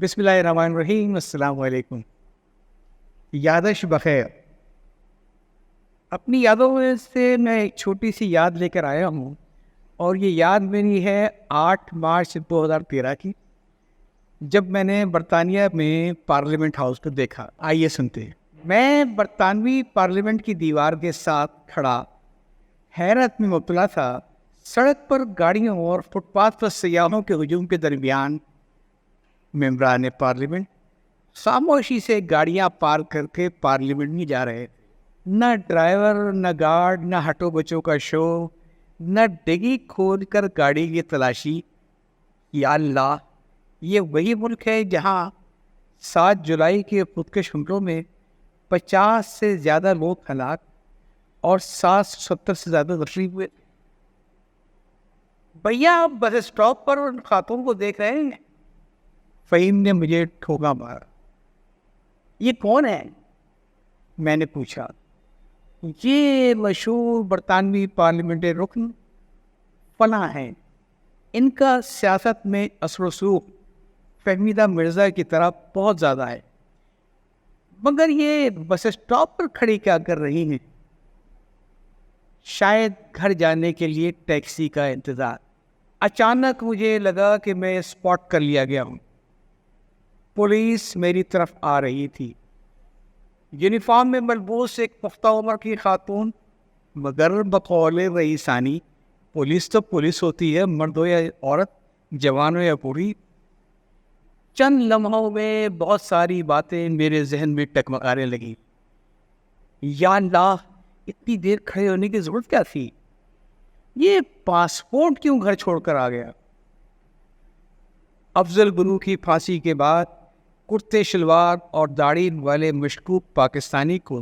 بسم اللہ الرحمن الرحیم. السلام علیکم. یادش بخیر. اپنی یادوں میں سے میں ایک چھوٹی سی یاد لے کر آیا ہوں، اور یہ یاد میری ہے 8 مارچ 2013 کی، جب میں نے برطانیہ میں پارلیمنٹ ہاؤس کو دیکھا. آئیے سنتے ہیں. میں برطانوی پارلیمنٹ کی دیوار کے ساتھ کھڑا حیرت میں مبتلا تھا. سڑک پر گاڑیوں اور فٹ پاتھ پر سیاحوں کے ہجوم کے درمیان ممبران پارلیمنٹ خاموشی سے گاڑیاں پارک کر کے پارلیمنٹ میں جا رہے تھے. نہ ڈرائیور، نہ گارڈ، نہ ہٹو بچوں کا شو، نہ ڈگی کھود کر گاڑی کی تلاشی. یا اللہ، یہ وہی ملک ہے جہاں 7 جولائی کے خودکش حملوں میں 50 سے زیادہ لوگ ہلاک اور 770 سے زیادہ زخمی ہوئے. بھیا، آپ بس اسٹاپ پر ان خاتون کو دیکھ رہے ہیں؟ فہیم نے مجھے ٹھوکا مارا. یہ کون ہے؟ میں نے پوچھا. یہ مشہور برطانوی پارلیمنٹری رکن فلاں ہیں. ان کا سیاست میں اثر و رسوخ فہمیدہ مرزا کی طرح بہت زیادہ ہے. مگر یہ بس اسٹاپ پر کھڑی کیا کر رہی ہیں؟ شاید گھر جانے کے لیے ٹیکسی کا انتظار. اچانک مجھے لگا کہ میں اسپاٹ کر لیا گیا ہوں. پولیس میری طرف آ رہی تھی. یونیفارم میں ملبوس ایک پختہ عمر کی خاتون، مگر بقول رئیسانی پولیس تو پولیس ہوتی ہے، مرد ہو یا عورت، جوان ہو یا بوڑھی. چند لمحوں میں بہت ساری باتیں میرے ذہن میں ٹکمکانے لگیں. یا اللہ، اتنی دیر کھڑے ہونے کی ضرورت کیا تھی؟ یہ پاسپورٹ کیوں گھر چھوڑ کر آ گیا؟ افضل گرو کی پھانسی کے بعد کرتے شلوار اور داڑھی والے مشکوک پاکستانی کو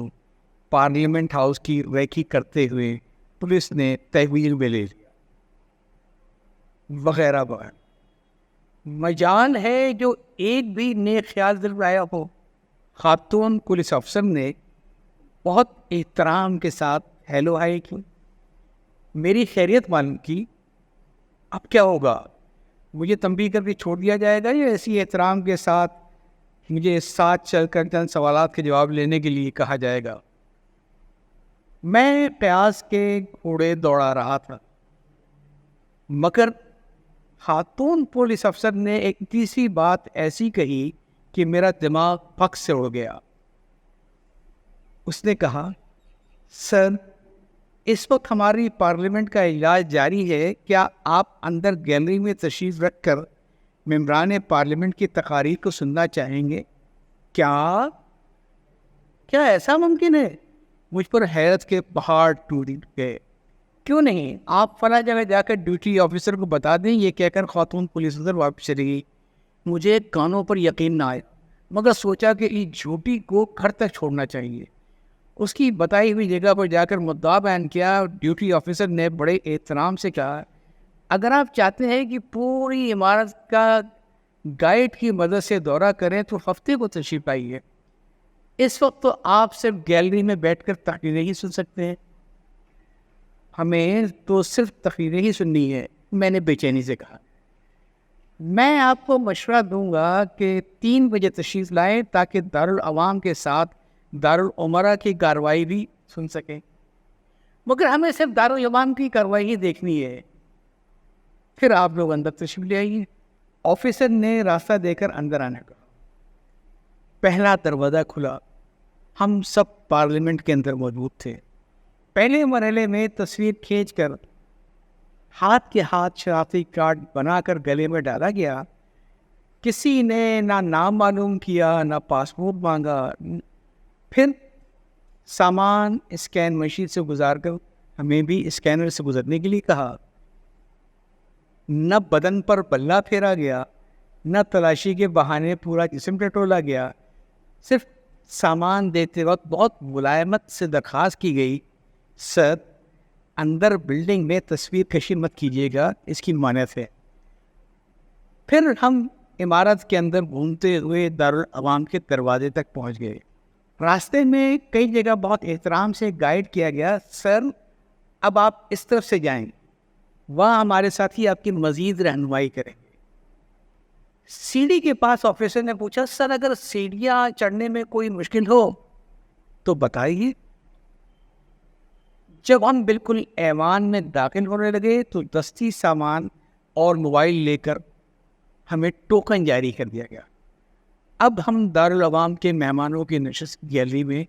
پارلیمنٹ ہاؤس کی ریکی کرتے ہوئے پولیس نے تحویل میں لے لیا، وغیرہ وغیرہ. مجال ہے جو ایک بھی نیک خیال دل لایا ہو. خاتون پولیس افسر نے بہت احترام کے ساتھ ہیلو ہائی کی. میری خیریت معلوم کی. اب کیا ہوگا؟ مجھے تنبیہ کر کے چھوڑ دیا جائے گا یا ایسی احترام کے ساتھ مجھے ساتھ چل کر چند سوالات کے جواب لینے کے لیے کہا جائے گا؟ میں پیاز کے گھوڑے دوڑا رہا تھا، مگر خاتون پولیس افسر نے ایک تیسری بات ایسی کہی کہ میرا دماغ پھک سے اڑ گیا. اس نے کہا، سر، اس وقت ہماری پارلیمنٹ کا اجلاس جاری ہے. کیا آپ اندر گیلری میں تشریف رکھ کر ممبران پارلیمنٹ کی تقاریر کو سننا چاہیں گے؟ کیا ایسا ممکن ہے؟ مجھ پر حیرت کے پہاڑ ٹوٹ گئے. کیوں نہیں، آپ فلاں جگہ جا کر ڈیوٹی آفیسر کو بتا دیں. یہ کہہ کر خاتون پولیس افسر واپس چلی گئی. مجھے کانوں پر یقین نہ آیا، مگر سوچا کہ اس جھوٹی کو گھر تک چھوڑنا چاہیے. اس کی بتائی ہوئی جگہ پر جا کر مدعا بیان کیا. ڈیوٹی آفیسر نے بڑے احترام سے کہا، اگر آپ چاہتے ہیں کہ پوری عمارت کا گائیڈ کی مدد سے دورہ کریں تو ہفتے کو تشریف لائیے. اس وقت تو آپ صرف گیلری میں بیٹھ کر تقریریں ہی سن سکتے ہیں. ہمیں تو صرف تقریریں ہی سننی ہے، میں نے بے چینی سے کہا. میں آپ کو مشورہ دوں گا کہ 3 بجے تشریف لائیں تاکہ دارالعوام کے ساتھ دارالعمرہ کی کارروائی بھی سن سکیں. مگر ہمیں صرف دارالعوام کی کارروائی ہی دیکھنی ہے. پھر آپ لوگ اندر تشریف لے آئیے. آفیسر نے راستہ دے کر اندر آنے کا. پہلا دروازہ کھلا. ہم سب پارلیمنٹ کے اندر موجود تھے. پہلے مرحلے میں تصویر کھینچ کر ہاتھ کے ہاتھ شناختی کارڈ بنا کر گلے میں ڈالا گیا. کسی نے نہ نام معلوم کیا، نہ پاسپورٹ مانگا. پھر سامان اسکین مشین سے گزار کر ہمیں بھی اسکینر سے گزرنے کے لیے کہا. نہ بدن پر بلہ پھیرا گیا، نہ تلاشی کے بہانے پورا جسم ٹٹولا گیا. صرف سامان دیتے وقت بہت ملائمت سے درخواست کی گئی، سر، اندر بلڈنگ میں تصویر کشی مت کیجیے گا، اس کی ممانعت ہے. پھر ہم عمارت کے اندر گھومتے ہوئے دارالعوام کے دروازے تک پہنچ گئے. راستے میں کئی جگہ بہت احترام سے گائیڈ کیا گیا، سر اب آپ اس طرف سے جائیں، وہاں ہمارے ساتھی آپ کی مزید رہنمائی کریں گے. سیڑھی کے پاس آفیسر نے پوچھا سر اگر سیڑھیاں چڑھنے میں کوئی مشکل ہو تو بتائیے. جب ہم بالکل ایوان میں داخل ہونے لگے تو دستی سامان اور موبائل لے کر ہمیں ٹوکن جاری کر دیا گیا. اب ہم دارالعوام کے مہمانوں کی نشست گیلری میں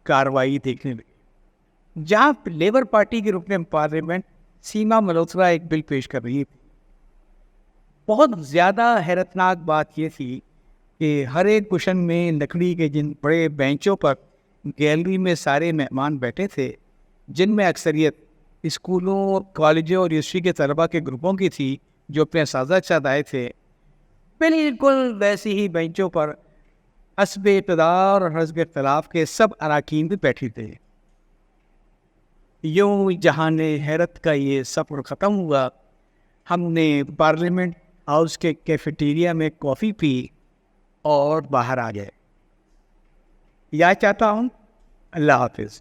کارروائی دیکھنے لگے جہاں لیبر پارٹی کے رکن پارلیمنٹ سیما ملہوترا ایک بل پیش کر رہی تھی. بہت زیادہ حیرتناک بات یہ تھی کہ ہر ایک کشن میں لکڑی کے جن بڑے بینچوں پر گیلری میں سارے مہمان بیٹھے تھے جن میں اکثریت اسکولوں کالجوں اور یونیورسٹی کے طلباء کے گروپوں کی تھی جو اپنے اساتذہ کے ساتھ آئے تھے، بالکل ویسی ہی بینچوں پر حزب اقتدار اور حزب اختلاف کے سب اراکین بھی بیٹھے تھے. یوں جہان حیرت کا یہ سفر ختم ہوا. ہم نے پارلیمنٹ ہاؤس کے کیفیٹیریا میں کافی پی اور باہر آ گئے. یاد چاہتا ہوں. اللہ حافظ.